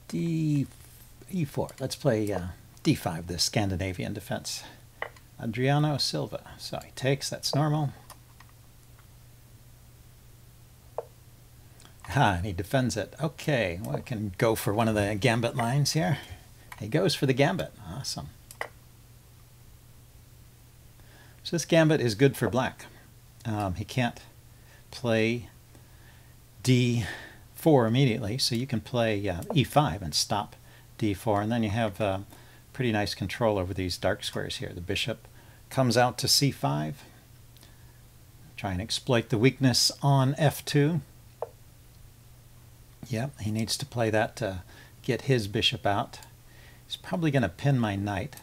E4. Let's play D5, the Scandinavian defense. Adriano Silva. So he takes, that's normal. And he defends it. Okay, well, I can go for one of the gambit lines here. He goes for the gambit. Awesome. So this gambit is good for black. He can't play D4 immediately, so you can play E5 and stop D4, and then you have pretty nice control over these dark squares here. The bishop comes out to C5. Try and exploit the weakness on F2. Yep, he needs to play that to get his bishop out. He's probably going to pin my knight,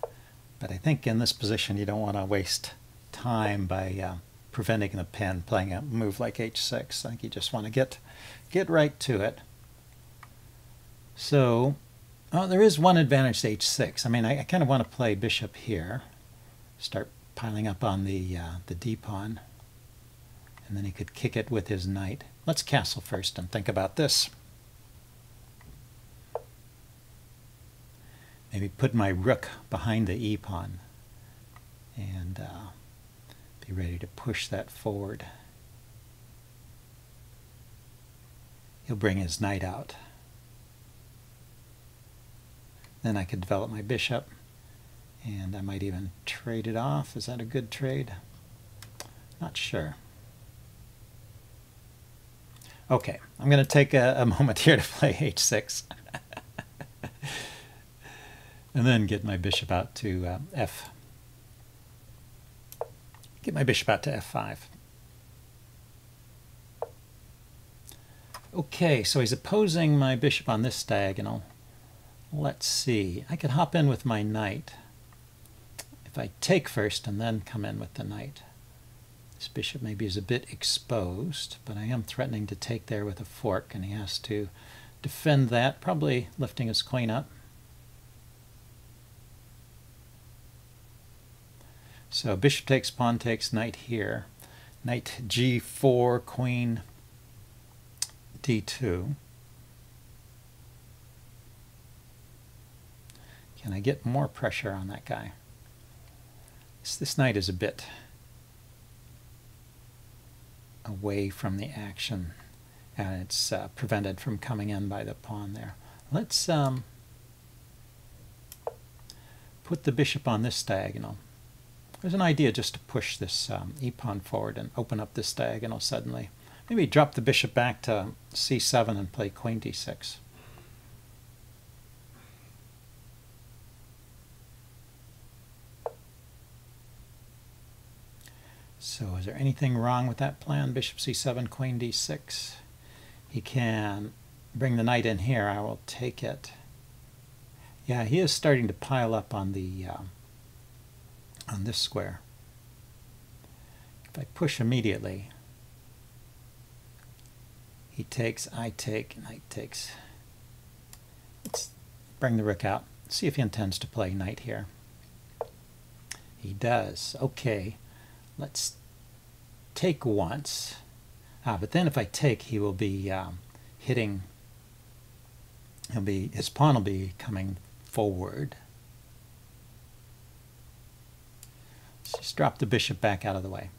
but I think in this position you don't want to waste time by preventing the pin, playing a move like H6. I think you just want to get right to it. So, there is one advantage to H6. I mean, I kind of want to play bishop here, start piling up on the D pawn, and then he could kick it with his knight. Let's castle first and think about this. Maybe put my rook behind the E pawn and be ready to push that forward. He'll bring his knight out. Then I could develop my bishop, and I might even trade it off. Is that a good trade? Not sure. Okay, I'm going to take a moment here to play H6. And then get my bishop out to Get my bishop out to F5. Okay, so he's opposing my bishop on this diagonal. Let's see. I could hop in with my knight. If I take first and then come in with the knight. This bishop maybe is a bit exposed, but I am threatening to take there with a fork, and he has to defend that, probably lifting his queen up. So bishop takes, pawn takes, knight here. Knight G4, queen D2. Can I get more pressure on that guy? This knight is a bit away from the action, and it's prevented from coming in by the pawn there. Let's put the bishop on this diagonal. There's an idea just to push this e-pawn forward and open up this diagonal suddenly. Maybe drop the bishop back to C7 and play queen D6. So is there anything wrong with that plan? Bishop C7, queen D6. He can bring the knight in here. I will take it. Yeah, he is starting to pile up on the on this square. If I push immediately, he takes, I take, knight takes. Let's bring the rook out. See if he intends to play knight here. He does. Okay, let's take once. But then if I take, he will be hitting. His pawn will be coming forward. Let's just drop the bishop back out of the way.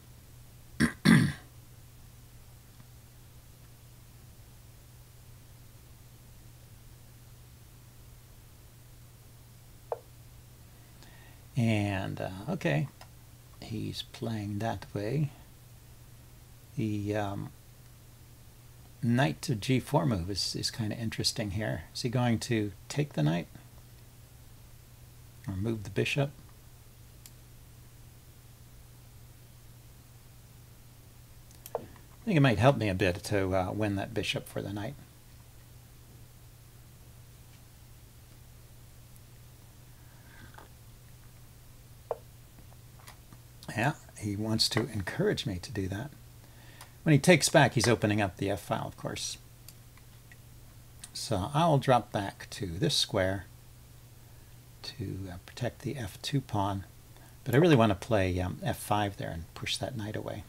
And okay, he's playing that way. The knight to G4 move is kind of interesting here. Is he going to take the knight or move the bishop? I think it might help me a bit to win that bishop for the knight. Yeah, he wants to encourage me to do that. When he takes back, he's opening up the F file, of course. So I'll drop back to this square to protect the F2 pawn. But I really want to play F5 there and push that knight away.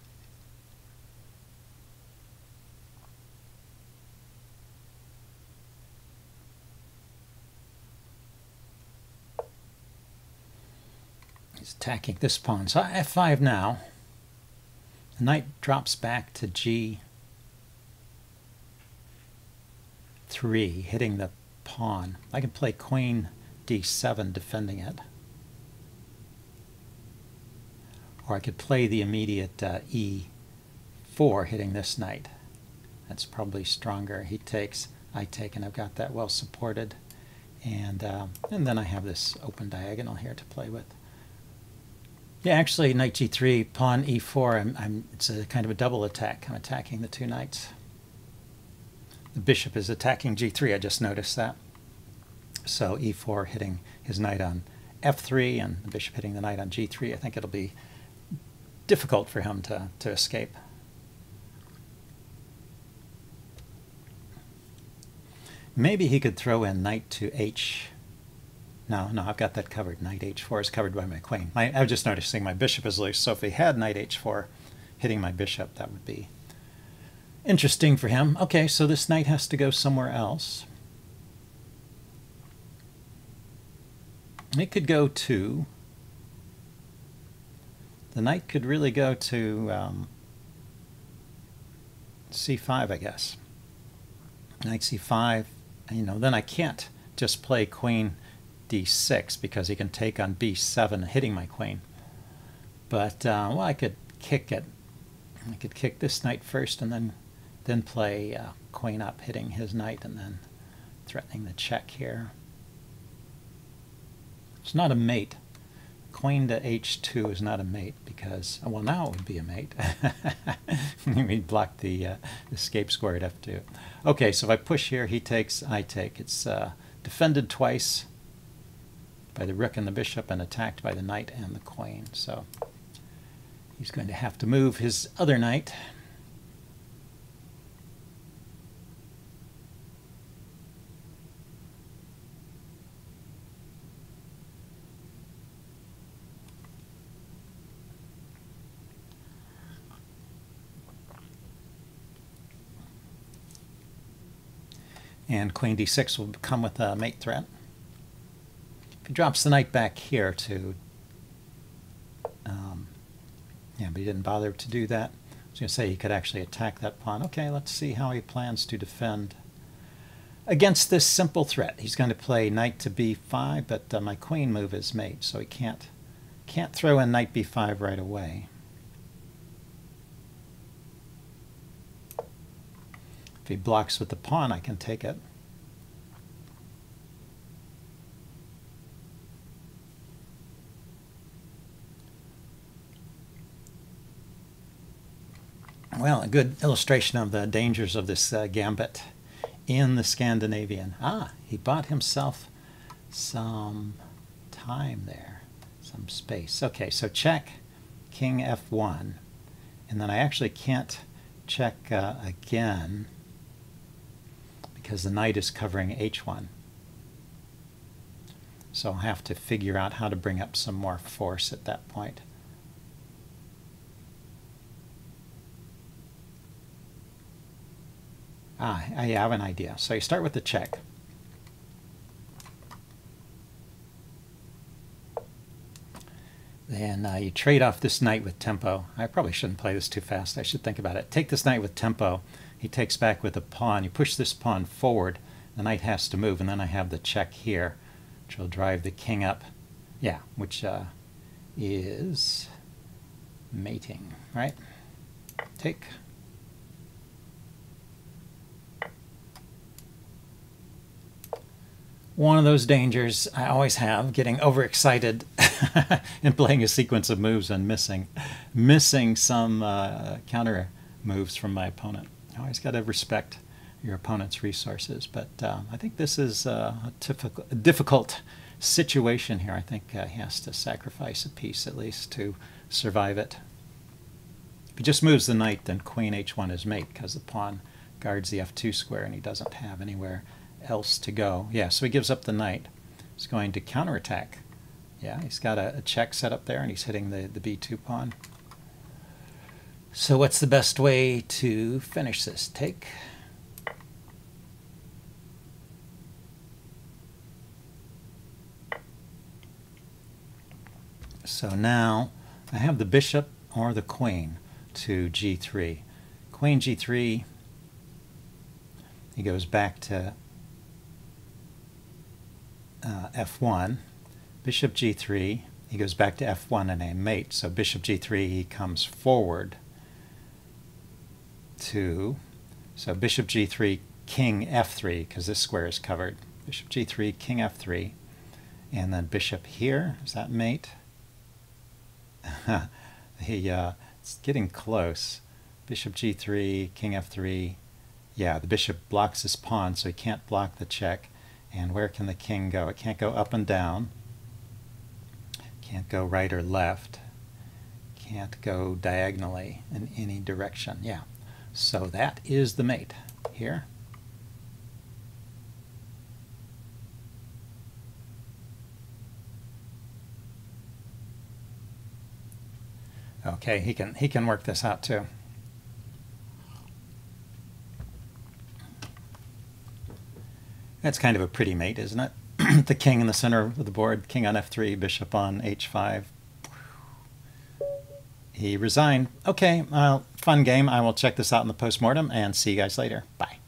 He's attacking this pawn. So f5 now. The knight drops back to g3, hitting the pawn. I can play queen d7 defending it. Or I could play the immediate e4 hitting this knight. That's probably stronger. He takes, I take, and I've got that well supported. And then I have this open diagonal here to play with. Yeah, actually, knight g3, pawn e4, it's a kind of a double attack. I'm attacking the two knights. The bishop is attacking g3, I just noticed that. So e4 hitting his knight on f3 and the bishop hitting the knight on g3. I think it'll be difficult for him to escape. Maybe he could throw in knight to h. No, I've got that covered. Knight h4 is covered by my queen. I was just noticing my bishop is loose, so if he had knight h4 hitting my bishop, that would be interesting for him. Okay, so this knight has to go somewhere else. It could go to... The knight could really go to c5, I guess. Knight c5, then I can't just play queen d6 because he can take on b7 hitting my queen. But well, I could kick it. I could kick this knight first and then play queen up hitting his knight and then threatening the check here. It's not a mate. Queen to h2 is not a mate because, well, now it would be a mate. We blocked the escape square at f2. Okay, so if I push here, he takes, I take. It's defended twice by the rook and the bishop and attacked by the knight and the queen. So he's going to have to move his other knight. And queen d6 will come with a mate threat. If he drops the knight back here to... yeah, but he didn't bother to do that. I was going to say he could actually attack that pawn. Okay, let's see how he plans to defend against this simple threat. He's going to play knight to b5, but my queen move is mate, so he can't throw in knight b5 right away. If he blocks with the pawn, I can take it. Well, a good illustration of the dangers of this gambit in the Scandinavian. He bought himself some time there, some space. Okay, so check, king f1, and then I actually can't check again because the knight is covering h1. So I'll have to figure out how to bring up some more force at that point. I have an idea. So you start with the check. Then you trade off this knight with tempo. I probably shouldn't play this too fast. I should think about it. Take this knight with tempo. He takes back with a pawn. You push this pawn forward. The knight has to move. And then I have the check here, which will drive the king up. Yeah, which is mating, right? Take. One of those dangers I always have, getting overexcited and playing a sequence of moves and missing some counter moves from my opponent. You always got to respect your opponent's resources, but I think this is a difficult situation here. I think he has to sacrifice a piece at least to survive it. If he just moves the knight, then queen h1 is mate because the pawn guards the f2 square and he doesn't have anywhere else to go. Yeah, so he gives up the knight. He's going to counterattack. Yeah, he's got a check set up there and he's hitting the b2 pawn. So what's the best way to finish this? Take. So now I have the bishop or the queen to g3. Queen g3, he goes back to f1. Bishop g3, he goes back to f1 and a mate. So bishop g3, he comes forward to, so bishop g3, king f3, because this square is covered. Bishop g3, king f3, and then bishop here. Is that mate? It's getting close. Bishop g3, king f3. Yeah, the bishop blocks his pawn, so he can't block the check. And where can the king go? It can't go up and down. Can't go right or left. Can't go diagonally in any direction. Yeah. So that is the mate here. Okay, he can work this out too. That's kind of a pretty mate, isn't it? The king in the center of the board, king on f3, bishop on h5. He resigned. Okay, fun game. I will check this out in the postmortem and see you guys later. Bye.